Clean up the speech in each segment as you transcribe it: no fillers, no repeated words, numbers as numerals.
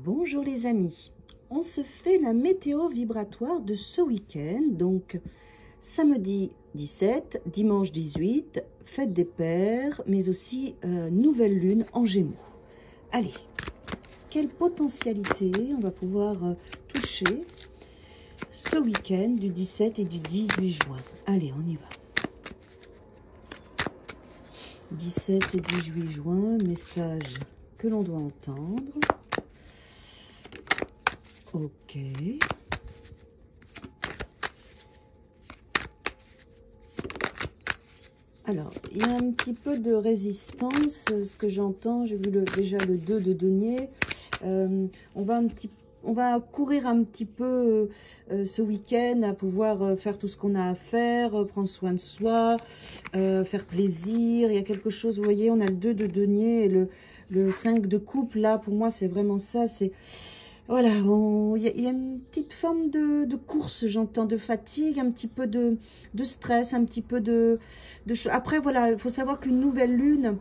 Bonjour les amis, on se fait la météo vibratoire de ce week-end, donc samedi 17, dimanche 18, fête des pères, mais aussi nouvelle lune en Gémeaux. Allez, quelle potentialité on va pouvoir toucher ce week-end du 17 et du 18 juin. Allez, on y va. 17 et 18 juin, message que l'on doit entendre. Ok. Alors, il y a un petit peu de résistance, ce que j'entends. J'ai vu déjà le 2 de denier. On va courir un petit peu ce week-end à pouvoir faire tout ce qu'on a à faire, prendre soin de soi, faire plaisir. Il y a quelque chose, vous voyez, on a le 2 de denier et le 5 de coupe. Là, pour moi, c'est vraiment ça. C'est... Voilà, il y a une petite forme de course, j'entends, de fatigue, un petit peu de stress, un petit peu de... Après, voilà, il faut savoir qu'une nouvelle lune,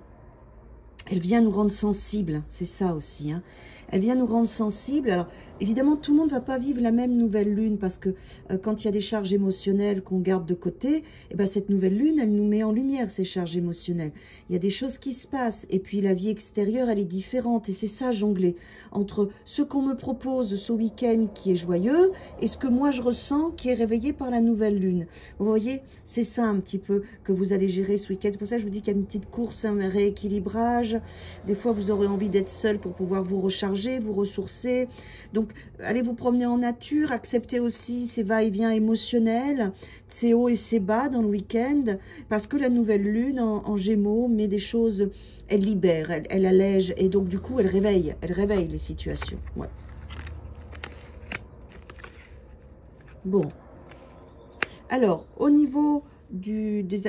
elle vient nous rendre sensibles, c'est ça aussi, hein. Elle vient nous rendre sensibles. Alors, évidemment, tout le monde ne va pas vivre la même nouvelle lune parce que quand il y a des charges émotionnelles qu'on garde de côté, eh ben, cette nouvelle lune, elle nous met en lumière ces charges émotionnelles. Il y a des choses qui se passent et puis la vie extérieure, elle est différente. Et c'est ça, jongler entre ce qu'on me propose ce week-end qui est joyeux et ce que moi je ressens qui est réveillé par la nouvelle lune. Vous voyez, c'est ça un petit peu que vous allez gérer ce week-end. C'est pour ça que je vous dis qu'il y a une petite course, un rééquilibrage. Des fois, vous aurez envie d'être seul pour pouvoir vous recharger, vous ressourcer. Donc, allez vous promener en nature, acceptez aussi ces va-et-vient émotionnels, ces hauts et ces bas dans le week-end, parce que la nouvelle lune en Gémeaux met des choses, elle libère, elle allège, et donc du coup, elle réveille les situations. Ouais. Bon. Alors, au niveau...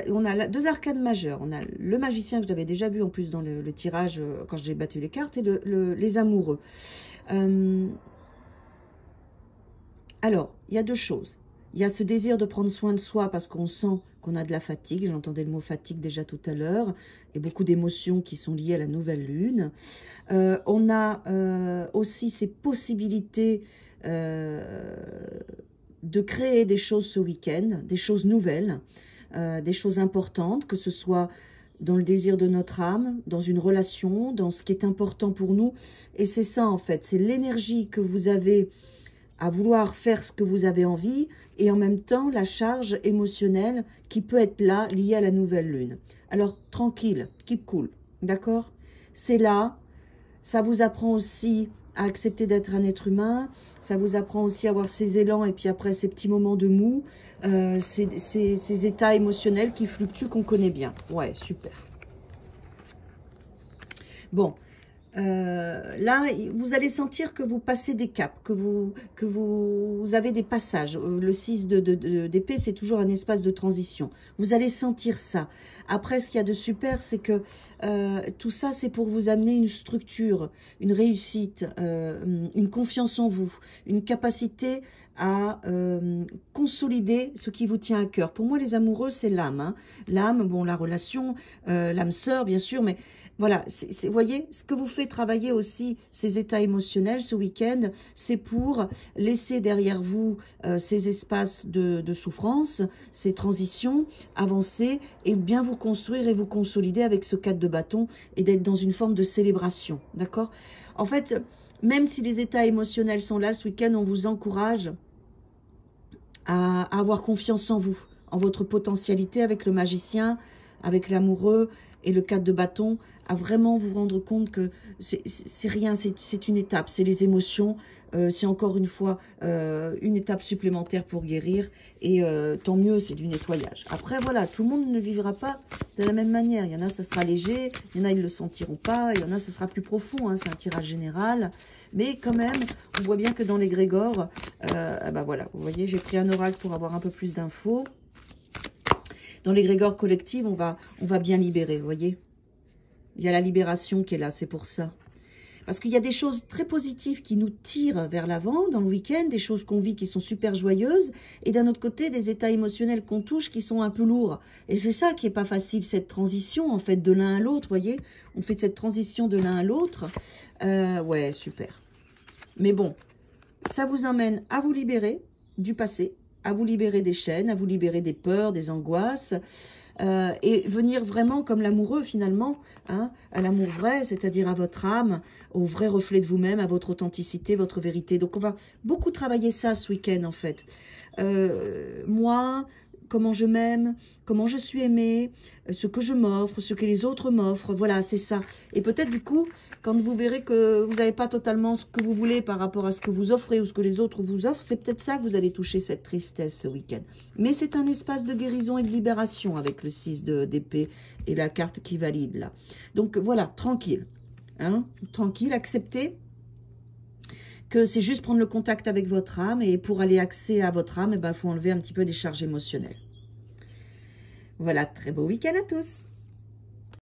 on a deux arcanes majeures. On a le magicien que j'avais déjà vu en plus dans le tirage quand j'ai battu les cartes et les amoureux. Alors, il y a deux choses. Il y a ce désir de prendre soin de soi parce qu'on sent qu'on a de la fatigue. J'entendais le mot fatigue déjà tout à l'heure. Et beaucoup d'émotions qui sont liées à la nouvelle lune. On a aussi ces possibilités de créer des choses ce week-end, des choses nouvelles. Des choses importantes, que ce soit dans le désir de notre âme, dans une relation, dans ce qui est important pour nous. Et c'est ça, en fait, c'est l'énergie que vous avez à vouloir faire ce que vous avez envie et en même temps, la charge émotionnelle qui peut être là, liée à la nouvelle lune. Alors, tranquille, keep cool, d'accord? C'est là, ça vous apprend aussi à accepter d'être un être humain, ça vous apprend aussi à avoir ces élans et puis après ces petits moments de mou, ces états émotionnels qui fluctuent qu'on connaît bien. Ouais, super. Bon, là, vous allez sentir que vous passez des caps, que vous avez des passages. Le 6 d'épée, c'est toujours un espace de transition. Vous allez sentir ça. Après, ce qu'il y a de super, c'est que tout ça, c'est pour vous amener une structure, une réussite, une confiance en vous, une capacité à consolider ce qui vous tient à cœur. Pour moi, les amoureux, c'est l'âme. Hein. L'âme, bon, la relation, l'âme sœur, bien sûr, mais voilà, vous voyez, ce que vous fait travailler aussi ces états émotionnels ce week-end, c'est pour laisser derrière vous ces espaces de souffrance, ces transitions, avancer et bien vous construire et vous consolider avec ce 4 de bâton et d'être dans une forme de célébration, d'accord? En fait, même si les états émotionnels sont là ce week-end, on vous encourage à avoir confiance en vous, en votre potentialité avec le magicien, avec l'amoureux et le 4 de bâton, à vraiment vous rendre compte que c'est rien, c'est une étape, c'est les émotions, c'est encore une fois une étape supplémentaire pour guérir, et tant mieux, c'est du nettoyage. Après, voilà, tout le monde ne vivra pas de la même manière. Il y en a, ça sera léger, il y en a, ils ne le sentiront pas, il y en a, ça sera plus profond, hein, c'est un tirage général, mais quand même, on voit bien que dans l'égrégore, bah voilà, vous voyez, j'ai pris un oracle pour avoir un peu plus d'infos. Dans l'égrégore collective, on va bien libérer, vous voyez. Il y a la libération qui est là, c'est pour ça. Parce qu'il y a des choses très positives qui nous tirent vers l'avant dans le week-end, des choses qu'on vit qui sont super joyeuses, et d'un autre côté, des états émotionnels qu'on touche qui sont un peu lourds. Et c'est ça qui est pas facile, cette transition, en fait, de l'un à l'autre, vous voyez. On fait cette transition de l'un à l'autre. Ouais, super. Mais bon, ça vous emmène à vous libérer du passé, à vous libérer des chaînes, à vous libérer des peurs, des angoisses, et venir vraiment comme l'amoureux finalement, hein, à l'amour vrai, c'est-à-dire à votre âme, au vrai reflet de vous-même, à votre authenticité, votre vérité. Donc on va beaucoup travailler ça ce week-end en fait. Moi, comment je m'aime, comment je suis aimée, ce que je m'offre, ce que les autres m'offrent, voilà, c'est ça. Et peut-être du coup, quand vous verrez que vous n'avez pas totalement ce que vous voulez par rapport à ce que vous offrez ou ce que les autres vous offrent, c'est peut-être ça que vous allez toucher cette tristesse ce week-end. Mais c'est un espace de guérison et de libération avec le 6 d'épée et la carte qui valide là. Donc voilà, tranquille, hein, tranquille, acceptez que c'est juste prendre le contact avec votre âme, et pour aller accès à votre âme, il faut enlever un petit peu des charges émotionnelles. Voilà, très beau week-end à tous.